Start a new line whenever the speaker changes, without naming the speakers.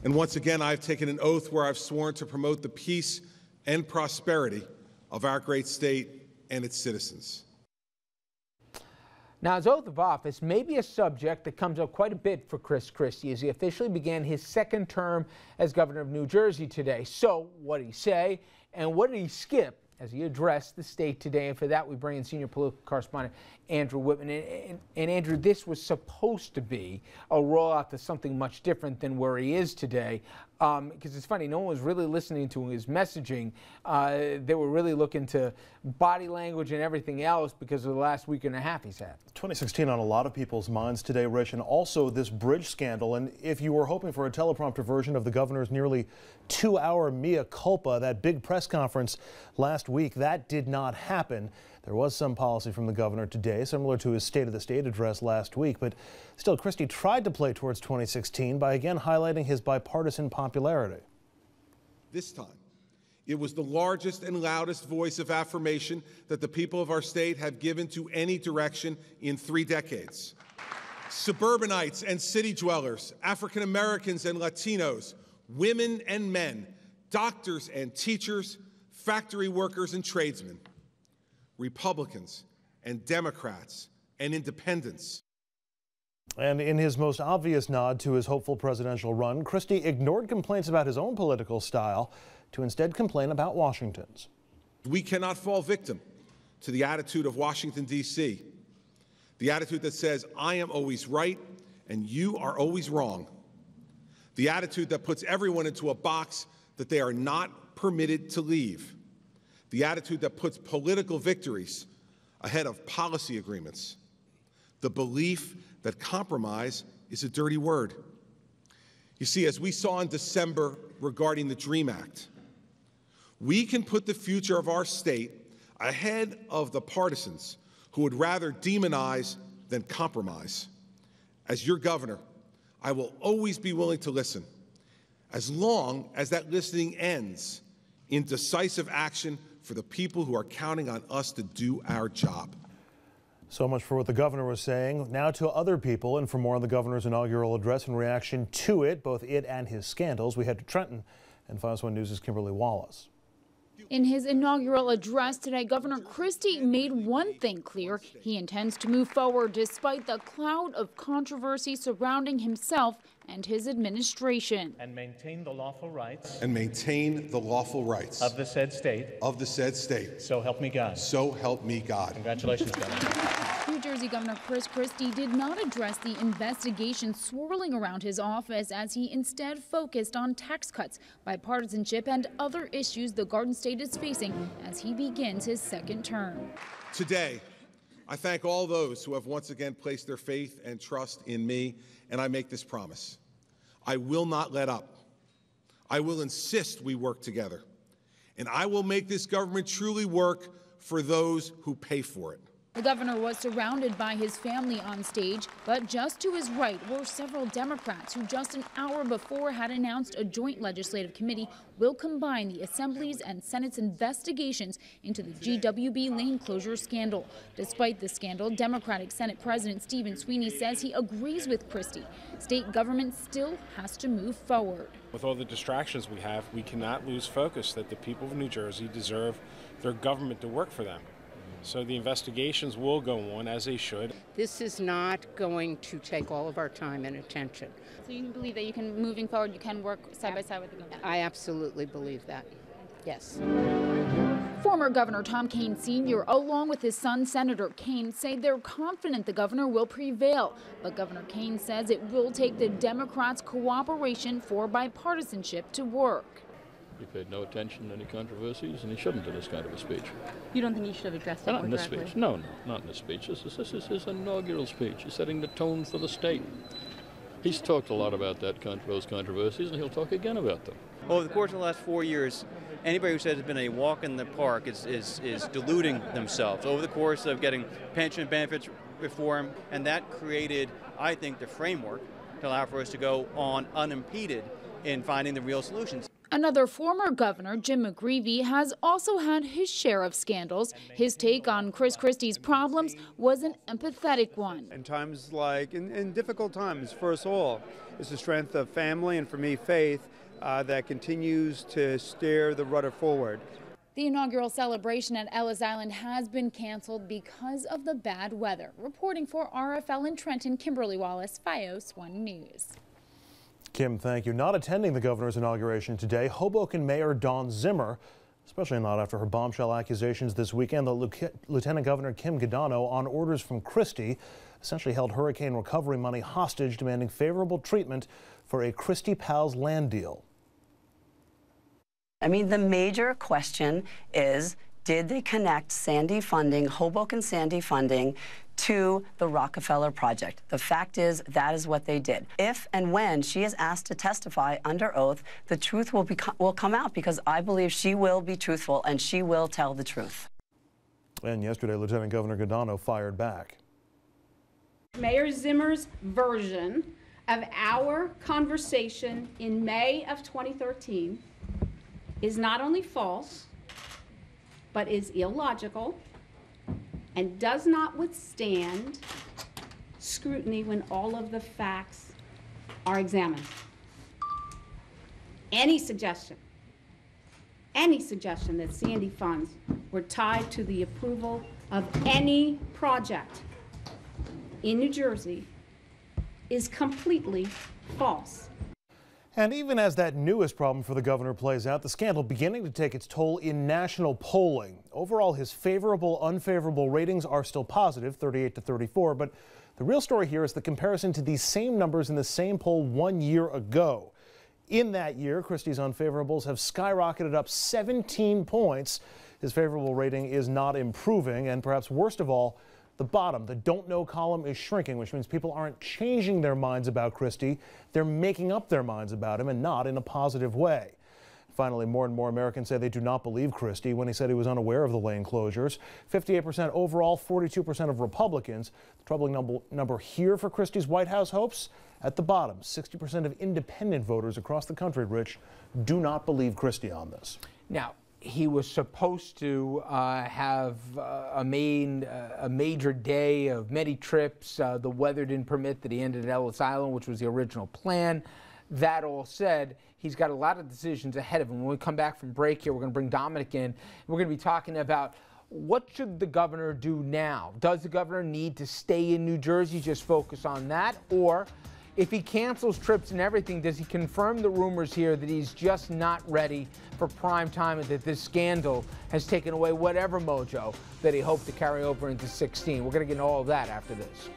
And once again, I've taken an oath where I've sworn to promote the peace and prosperity of our great state and its citizens.
Now, his oath of office may be a subject that comes up quite a bit for Chris Christie as he officially began his second term as governor of New Jersey today. So what did he say and what did he skip as he addressed the state today? And for that, we bring in senior political correspondent Andrew Whitman. And Andrew, this was supposed to be a rollout to something much different than where he is today. Because it's funny, no one was really listening to his messaging. They were really looking to body language and everything else because of the last week and a half he's had.
2016 on a lot of people's minds today, Rich, and also this bridge scandal. And if you were hoping for a teleprompter version of the governor's nearly 2-hour mea culpa, that big press conference last week, that did not happen. There was some policy from the governor today, similar to his State of the State address last week, but still Christie tried to play towards 2016 by again highlighting his bipartisan popularity.
This time, it was the largest and loudest voice of affirmation that the people of our state have given to any direction in 3 decades. Suburbanites and city dwellers, African Americans and Latinos, women and men, doctors and teachers, factory workers and tradesmen, Republicans and Democrats and independents.
And in his most obvious nod to his hopeful presidential run, Christie ignored complaints about his own political style to instead complain about Washington's.
We cannot fall victim to the attitude of Washington, D.C., the attitude that says, I am always right and you are always wrong, the attitude that puts everyone into a box that they are not permitted to leave, the attitude that puts political victories ahead of policy agreements, the belief that compromise is a dirty word. You see, as we saw in December regarding the DREAM Act, we can put the future of our state ahead of the partisans who would rather demonize than compromise. As your governor, I will always be willing to listen, as long as that listening ends in decisive action for the people who are counting on us to do our job.
So much for what the governor was saying. Now to other people, and for more on the governor's inaugural address in reaction to it, both it and his scandals, we head to Trenton, and Fox 1 News' Kimberly Wallace.
In his inaugural address today, Governor Christie made one thing clear. He intends to move forward despite the cloud of controversy surrounding himself and his administration.
And maintain the lawful rights.
And maintain the lawful rights.
Of the said state.
Of the said state.
So help me God.
So help me God.
Congratulations, Governor.
New Jersey Governor Chris Christie did not address the investigation swirling around his office as he instead focused on tax cuts, bipartisanship, and other issues the Garden State is facing as he begins his second term.
Today, I thank all those who have once again placed their faith and trust in me, and I make this promise. I will not let up. I will insist we work together, and I will make this government truly work for those who pay for it.
The governor was surrounded by his family on stage, but just to his right were several Democrats who just an hour before had announced a joint legislative committee will combine the Assembly's and Senate's investigations into the GWB lane closure scandal. Despite the scandal, Democratic Senate President Stephen Sweeney says he agrees with Christie. State government still has to move forward.
With all the distractions we have, we cannot lose focus that the people of New Jersey deserve their government to work for them. So the investigations will go on as they should.
This is not going to take all of our time and attention.
So you believe that you can, moving forward, you can work side by side with the government?
I absolutely believe that. Yes.
Former Governor Tom Kean Sr., along with his son, Senator Kean, say they're confident the governor will prevail. But Governor Kean says it will take the Democrats' cooperation for bipartisanship to work.
He paid no attention to any controversies, and he shouldn't in this kind of a speech.
You don't think he should have addressed it
Not in this
directly?
speech. No, not in this speech. This is his inaugural speech. He's setting the tone for the state. He's talked a lot about those controversies, and he'll talk again about them.
Over the course of the last 4 years, anybody who says it's been a walk in the park is deluding themselves. Over the course of getting pension benefits reform, and that created, I think, the framework to allow for us to go on unimpeded in finding the real solutions.
Another former governor, Jim McGreevey, has also had his share of scandals. His take on Chris Christie's problems was an empathetic one.
In times like, in difficult times for us all, it's the strength of family and, for me, faith that continues to steer the rudder forward.
The inaugural celebration at Ellis Island has been canceled because of the bad weather. Reporting for RFL in Trenton, Kimberly Wallace, FiOS 1 News.
Kim, thank you. Not attending the governor's inauguration today, Hoboken Mayor Dawn Zimmer, especially not after her bombshell accusations this weekend that Lieutenant Governor Kim Guadagno, on orders from Christie, essentially held hurricane recovery money hostage, demanding favorable treatment for a Christie Pals land deal.
I mean, the major question is, did they connect Sandy funding, Hoboken Sandy funding, to the Rockefeller project? The fact is, that is what they did. If and when she is asked to testify under oath, the truth will come out, because I believe she will be truthful and she will tell the truth.
And yesterday, Lieutenant Governor Guadagno fired back.
Mayor Zimmer's version of our conversation in May of 2013 is not only false, but is illogical and does not withstand scrutiny when all of the facts are examined. Any suggestion that Sandy funds were tied to the approval of any project in New Jersey is completely false.
And even as that newest problem for the governor plays out, the scandal beginning to take its toll in national polling. Overall, his favorable, unfavorable ratings are still positive, 38 to 34, but the real story here is the comparison to these same numbers in the same poll 1 year ago. In that year, Christie's unfavorables have skyrocketed up 17 points. His favorable rating is not improving, and perhaps worst of all, the bottom, the don't know column, is shrinking, which means people aren't changing their minds about Christie. They're making up their minds about him, and not in a positive way. Finally, more and more Americans say they do not believe Christie when he said he was unaware of the lane closures. 58% overall, 42% of Republicans. The troubling number here for Christie's White House hopes? At the bottom, 60% of independent voters across the country, Rich, do not believe Christie on this.
Now, he was supposed to have a major day of many trips. The weather didn't permit that he ended at Ellis Island, which was the original plan. That all said, he's got a lot of decisions ahead of him. When we come back from break here, we're going to bring Dominic in. We're going to be talking about what should the governor do now. Does the governor need to stay in New Jersey, just focus on that? Or if he cancels trips and everything, does he confirm the rumors here that he's just not ready for prime time and that this scandal has taken away whatever mojo that he hoped to carry over into 16? We're going to get into all of that after this.